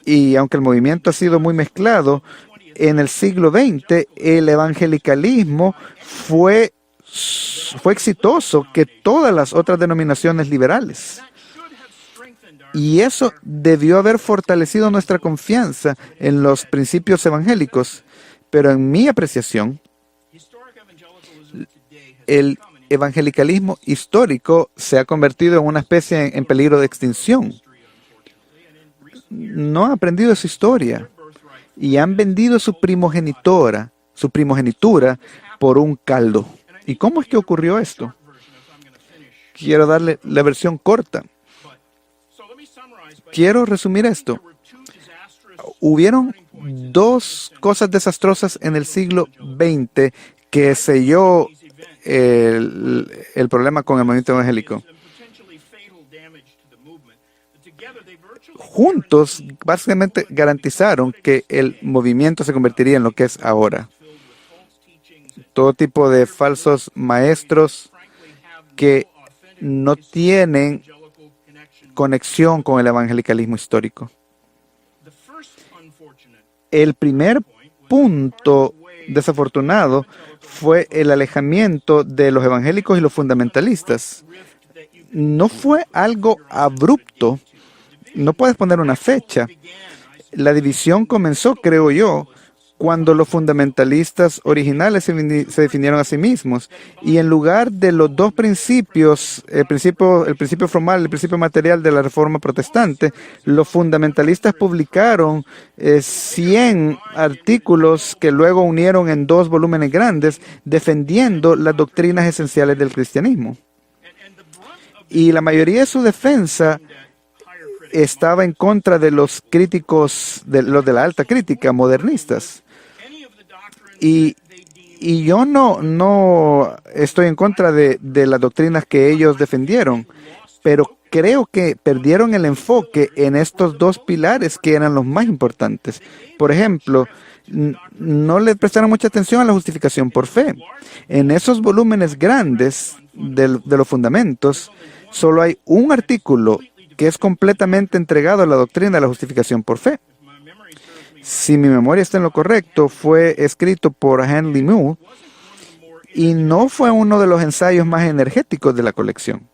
A: Y aunque el movimiento ha sido muy mezclado, en el siglo XX el evangelicalismo fue exitoso que todas las otras denominaciones liberales. Y eso debió haber fortalecido nuestra confianza en los principios evangélicos. Pero en mi apreciación, el evangelicalismo histórico se ha convertido en una especie en peligro de extinción. No han aprendido su historia y han vendido su primogenitura por un caldo. ¿Y cómo es que ocurrió esto? Quiero darle la versión corta. Quiero resumir esto. Hubieron dos cosas desastrosas en el siglo XX que selló el problema con el movimiento evangélico. Juntos, básicamente, garantizaron que el movimiento se convertiría en lo que es ahora. Todo tipo de falsos maestros que no tienen conexión con el evangelicalismo histórico. El primer punto desafortunado fue el alejamiento de los evangélicos y los fundamentalistas. No fue algo abrupto. No puedes poner una fecha. La división comenzó, creo yo, cuando los fundamentalistas originales se definieron a sí mismos. Y en lugar de los dos principios, el principio formal y el principio material de la Reforma Protestante, los fundamentalistas publicaron 100 artículos que luego unieron en 2 volúmenes grandes, defendiendo las doctrinas esenciales del cristianismo. Y la mayoría de su defensa estaba en contra de los críticos, de los de la alta crítica, modernistas. Y yo no estoy en contra de las doctrinas que ellos defendieron, pero creo que perdieron el enfoque en estos dos pilares que eran los más importantes. Por ejemplo, no le prestaron mucha atención a la justificación por fe. En esos volúmenes grandes de los fundamentos, solo hay un artículo que es completamente entregado a la doctrina de la justificación por fe. Si mi memoria está en lo correcto, fue escrito por Handley Moore y no fue uno de los ensayos más energéticos de la colección.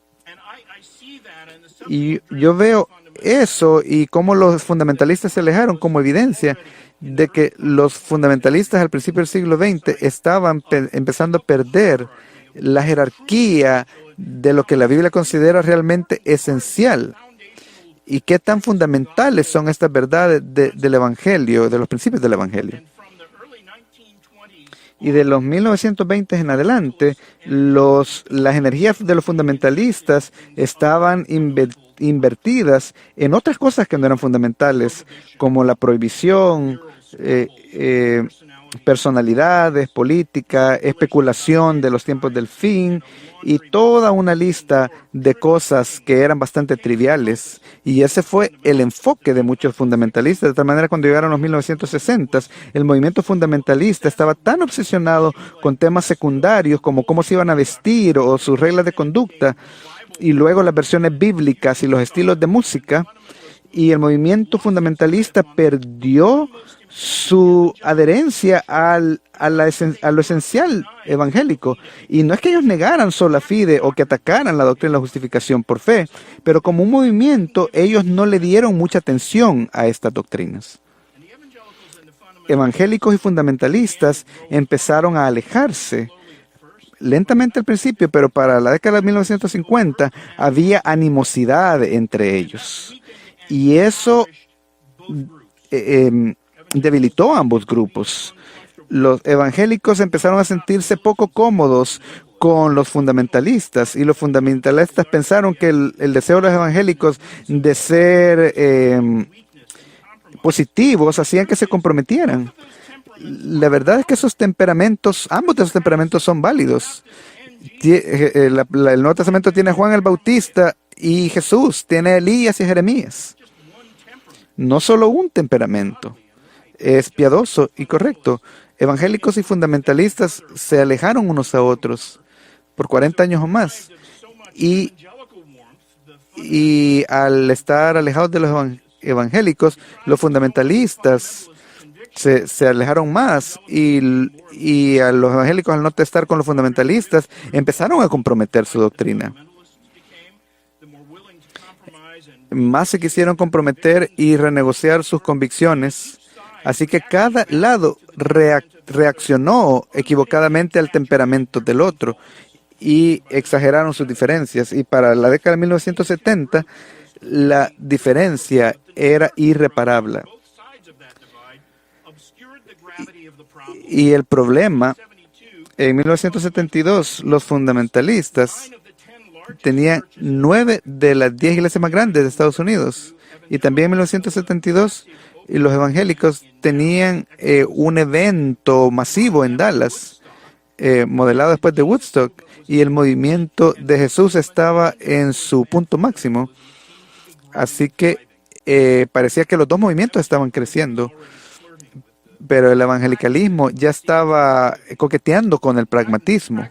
A: Y yo veo eso y cómo los fundamentalistas se alejaron como evidencia de que los fundamentalistas al principio del siglo XX estaban empezando a perder la jerarquía de lo que la Biblia considera realmente esencial. ¿Y qué tan fundamentales son estas verdades del Evangelio, de los principios del Evangelio? Y de los 1920 en adelante, las energías de los fundamentalistas estaban invertidas en otras cosas que no eran fundamentales, como la prohibición, personalidades, política, especulación de los tiempos del fin y toda una lista de cosas que eran bastante triviales. Y ese fue el enfoque de muchos fundamentalistas. De tal manera, cuando llegaron los 1960, el movimiento fundamentalista estaba tan obsesionado con temas secundarios como cómo se iban a vestir o sus reglas de conducta, y luego las versiones bíblicas y los estilos de música, y el movimiento fundamentalista perdió su adherencia a lo esencial evangélico. Y no es que ellos negaran sola fide o que atacaran la doctrina de la justificación por fe, pero como un movimiento ellos no le dieron mucha atención a estas doctrinas. Evangélicos y fundamentalistas empezaron a alejarse lentamente al principio, pero para la década de 1950 había animosidad entre ellos. Y eso debilitó a ambos grupos. Los evangélicos empezaron a sentirse poco cómodos con los fundamentalistas, y los fundamentalistas pensaron que el deseo de los evangélicos de ser positivos hacían que se comprometieran. La verdad es que esos temperamentos, ambos de esos temperamentos son válidos. El Nuevo Testamento tiene a Juan el Bautista y Jesús tiene a Elías y Jeremías. No solo un temperamento. Es piadoso y correcto. Evangélicos y fundamentalistas se alejaron unos a otros por 40 años o más. Y al estar alejados de los evangélicos, los fundamentalistas se alejaron más, y a los evangélicos, al no estar con los fundamentalistas, empezaron a comprometer su doctrina. Más se quisieron comprometer y renegociar sus convicciones. Así que cada lado reaccionó equivocadamente al temperamento del otro y exageraron sus diferencias. Y para la década de 1970, la diferencia era irreparable. Y el problema, en 1972, los fundamentalistas tenían 9 de las 10 iglesias más grandes de Estados Unidos. Y también en 1972, los evangélicos tenían un evento masivo en Dallas, modelado después de Woodstock, y el movimiento de Jesús estaba en su punto máximo. Así que parecía que los dos movimientos estaban creciendo. Pero el evangelicalismo ya estaba coqueteando con el pragmatismo.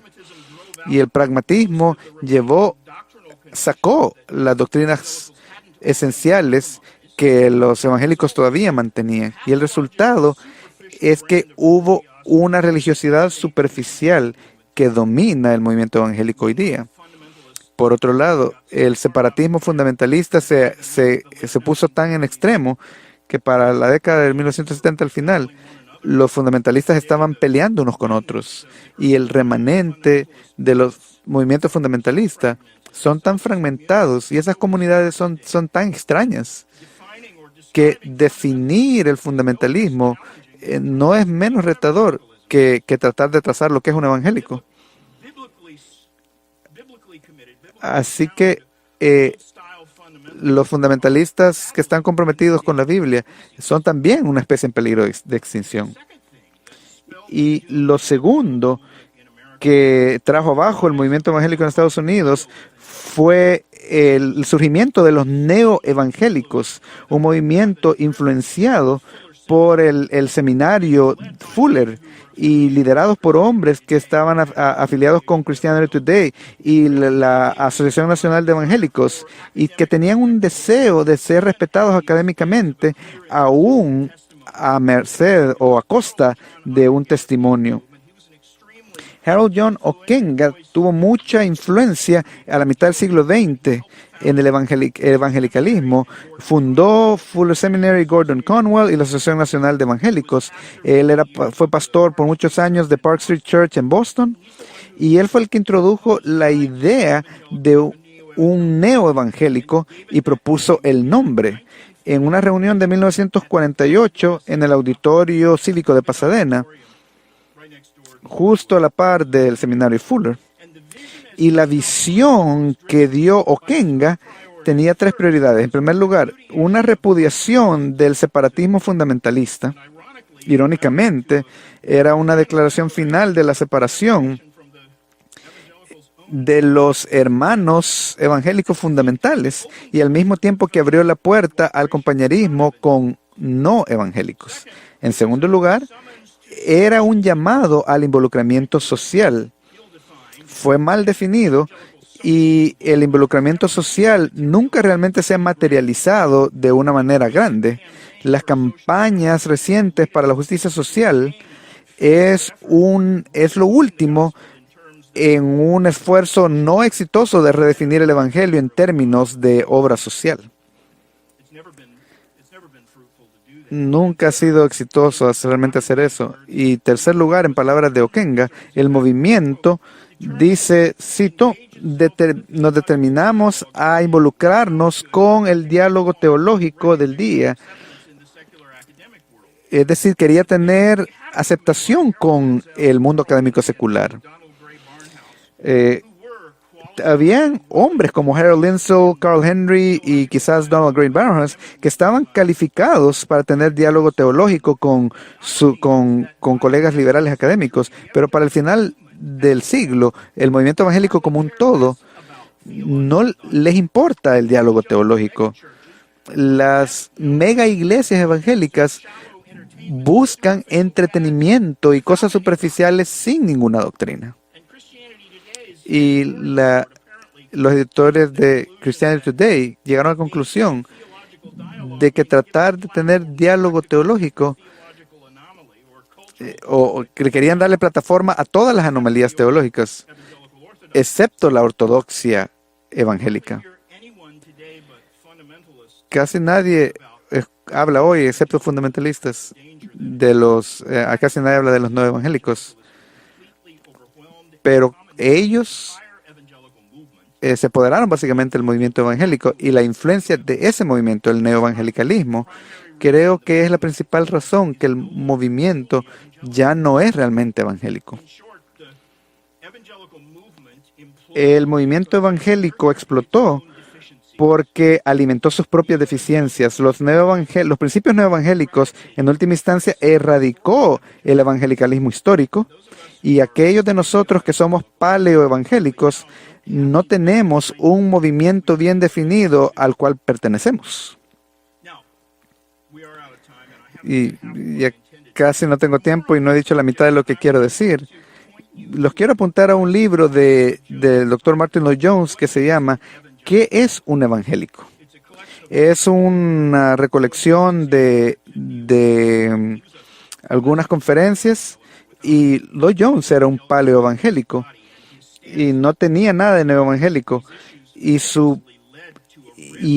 A: Y el pragmatismo sacó las doctrinas esenciales que los evangélicos todavía mantenían. Y el resultado es que hubo una religiosidad superficial que domina el movimiento evangélico hoy día. Por otro lado, el separatismo fundamentalista se puso tan en extremo que para la década de 1970 al final, los fundamentalistas estaban peleando unos con otros, y el remanente de los movimientos fundamentalistas son tan fragmentados y esas comunidades son tan extrañas que definir el fundamentalismo no es menos retador que tratar de trazar lo que es un evangélico. Así que los fundamentalistas que están comprometidos con la Biblia son también una especie en peligro de extinción. Y lo segundo que trajo abajo el movimiento evangélico en Estados Unidos fue el surgimiento de los neoevangélicos, un movimiento influenciado por el seminario Fuller y liderados por hombres que estaban afiliados con Christianity Today y la Asociación Nacional de Evangélicos, y que tenían un deseo de ser respetados académicamente, aún a merced o a costa de un testimonio. Harold John Ockenga tuvo mucha influencia a la mitad del siglo XX en el evangelicalismo. Fundó Fuller Seminary, Gordon Conwell y la Asociación Nacional de Evangélicos. Él fue pastor por muchos años de Park Street Church en Boston, y él fue el que introdujo la idea de un neoevangélico y propuso el nombre en una reunión de 1948 en el Auditorio Cívico de Pasadena, justo a la par del seminario Fuller. Y la visión que dio Ockenga tenía tres prioridades. En primer lugar, una repudiación del separatismo fundamentalista. Irónicamente, era una declaración final de la separación de los hermanos evangélicos fundamentales, y al mismo tiempo que abrió la puerta al compañerismo con no evangélicos. En segundo lugar, era un llamado al involucramiento social. Fue mal definido, y el involucramiento social nunca realmente se ha materializado de una manera grande. Las campañas recientes para la justicia social es lo último en un esfuerzo no exitoso de redefinir el evangelio en términos de obra social. Nunca ha sido exitoso realmente hacer eso. Y tercer lugar, en palabras de Ockenga, el movimiento dice, cito, nos determinamos a involucrarnos con el diálogo teológico del día. Es decir, quería tener aceptación con el mundo académico secular. Habían hombres como Harold Lindsell, Carl Henry y quizás Donald Green Barnhouse que estaban calificados para tener diálogo teológico con colegas liberales académicos, pero para el final del siglo, el movimiento evangélico como un todo no les importa el diálogo teológico. Las mega iglesias evangélicas buscan entretenimiento y cosas superficiales sin ninguna doctrina. Y los editores de Christianity Today llegaron a la conclusión de que tratar de tener diálogo teológico o que querían darle plataforma a todas las anomalías teológicas, excepto la ortodoxia evangélica. Casi nadie habla hoy, excepto fundamentalistas, casi nadie habla de los no evangélicos. Pero ellos se apoderaron básicamente del movimiento evangélico, y la influencia de ese movimiento, el neoevangelicalismo, creo que es la principal razón que el movimiento ya no es realmente evangélico. El movimiento evangélico explotó porque alimentó sus propias deficiencias. Los principios neoevangélicos, en última instancia, erradicó el evangelicalismo histórico, y aquellos de nosotros que somos paleoevangélicos no tenemos un movimiento bien definido al cual pertenecemos. Y ya casi no tengo tiempo y no he dicho la mitad de lo que quiero decir. Los quiero apuntar a un libro del Dr. Martin Lloyd-Jones que se llama ¿Qué es un evangélico? Es una recolección de algunas conferencias, y Lloyd-Jones era un paleoevangélico y no tenía nada de neoevangélico, y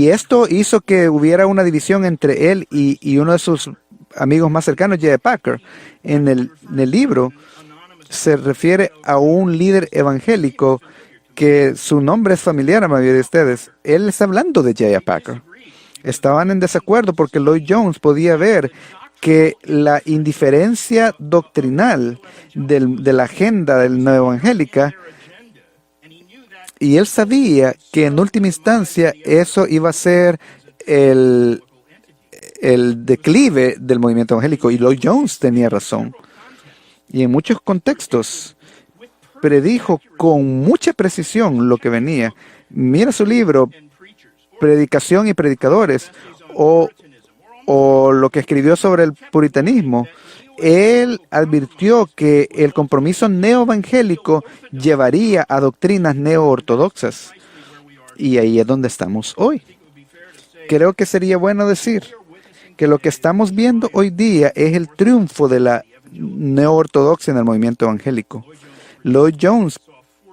A: esto hizo que hubiera una división entre él y uno de sus amigos más cercanos, J.I. Packer. En el libro se refiere a un líder evangélico que su nombre es familiar a la mayoría de ustedes. Él está hablando de J.I. Packer. Estaban en desacuerdo porque Lloyd-Jones podía ver que la indiferencia doctrinal de la agenda del neoevangélica, y él sabía que en última instancia eso iba a ser el declive del movimiento evangélico, y Lloyd-Jones tenía razón. Y en muchos contextos predijo con mucha precisión lo que venía. Mira su libro, Predicación y Predicadores, o o lo que escribió sobre el puritanismo, él advirtió que el compromiso neoevangélico llevaría a doctrinas neoortodoxas. Y ahí es donde estamos hoy. Creo que sería bueno decir que lo que estamos viendo hoy día es el triunfo de la neoortodoxia en el movimiento evangélico. Lloyd Jones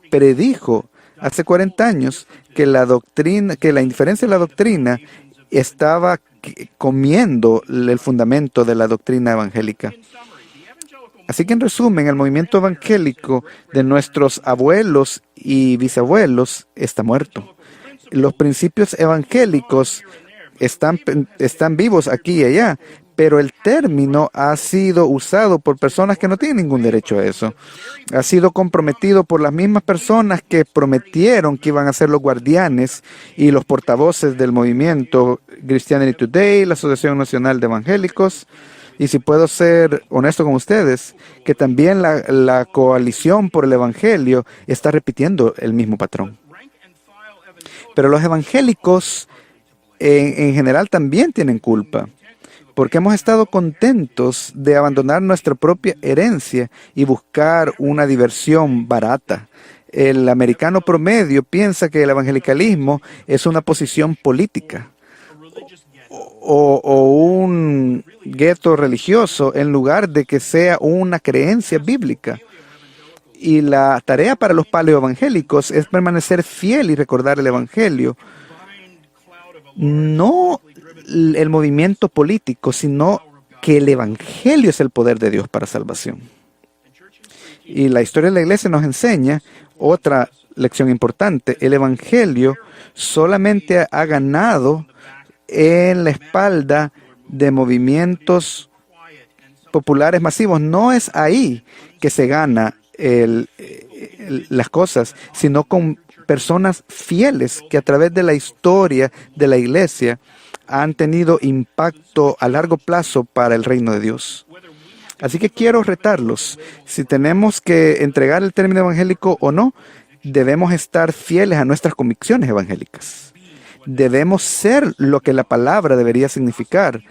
A: predijo hace 40 años que la indiferencia de la doctrina estaba comiendo el fundamento de la doctrina evangélica. Así que, en resumen, el movimiento evangélico de nuestros abuelos y bisabuelos está muerto. Los principios evangélicos están vivos aquí y allá, pero el término ha sido usado por personas que no tienen ningún derecho a eso. Ha sido comprometido por las mismas personas que prometieron que iban a ser los guardianes y los portavoces del movimiento Christianity Today, la Asociación Nacional de Evangélicos. Y si puedo ser honesto con ustedes, que también la coalición por el Evangelio está repitiendo el mismo patrón. Pero los evangélicos en general también tienen culpa, porque hemos estado contentos de abandonar nuestra propia herencia y buscar una diversión barata. El americano promedio piensa que el evangelicalismo es una posición política o un gueto religioso en lugar de que sea una creencia bíblica. Y la tarea para los paleoevangélicos es permanecer fiel y recordar el evangelio. No el movimiento político, sino que el evangelio es el poder de Dios para salvación. Y la historia de la iglesia nos enseña otra lección importante. El evangelio solamente ha ganado en la espalda de movimientos populares masivos. No es ahí que se gana las cosas, sino con personas fieles que a través de la historia de la iglesia han tenido impacto a largo plazo para el reino de Dios. Así que quiero retarlos. Si tenemos que entregar el término evangélico o no, debemos estar fieles a nuestras convicciones evangélicas. Debemos ser lo que la palabra debería significar,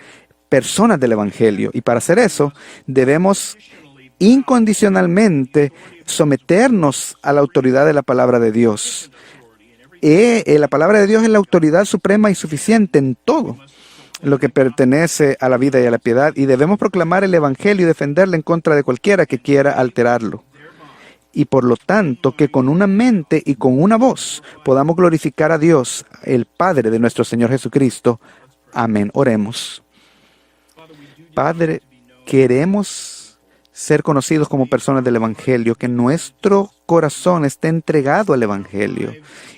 A: personas del evangelio. Y para hacer eso, debemos incondicionalmente someternos a la autoridad de la palabra de Dios. La palabra de Dios es la autoridad suprema y suficiente en todo lo que pertenece a la vida y a la piedad, y debemos proclamar el evangelio y defenderlo en contra de cualquiera que quiera alterarlo. Y por lo tanto, que con una mente y con una voz podamos glorificar a Dios, el Padre de nuestro Señor Jesucristo. Amén. Oremos. Padre, queremos ser conocidos como personas del Evangelio, que nuestro corazón esté entregado al Evangelio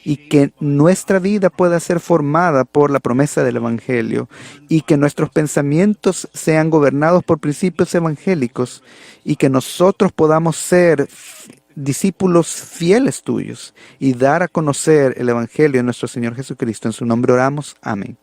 A: y que nuestra vida pueda ser formada por la promesa del Evangelio y que nuestros pensamientos sean gobernados por principios evangélicos y que nosotros podamos ser discípulos fieles tuyos y dar a conocer el Evangelio de nuestro Señor Jesucristo. En su nombre oramos. Amén.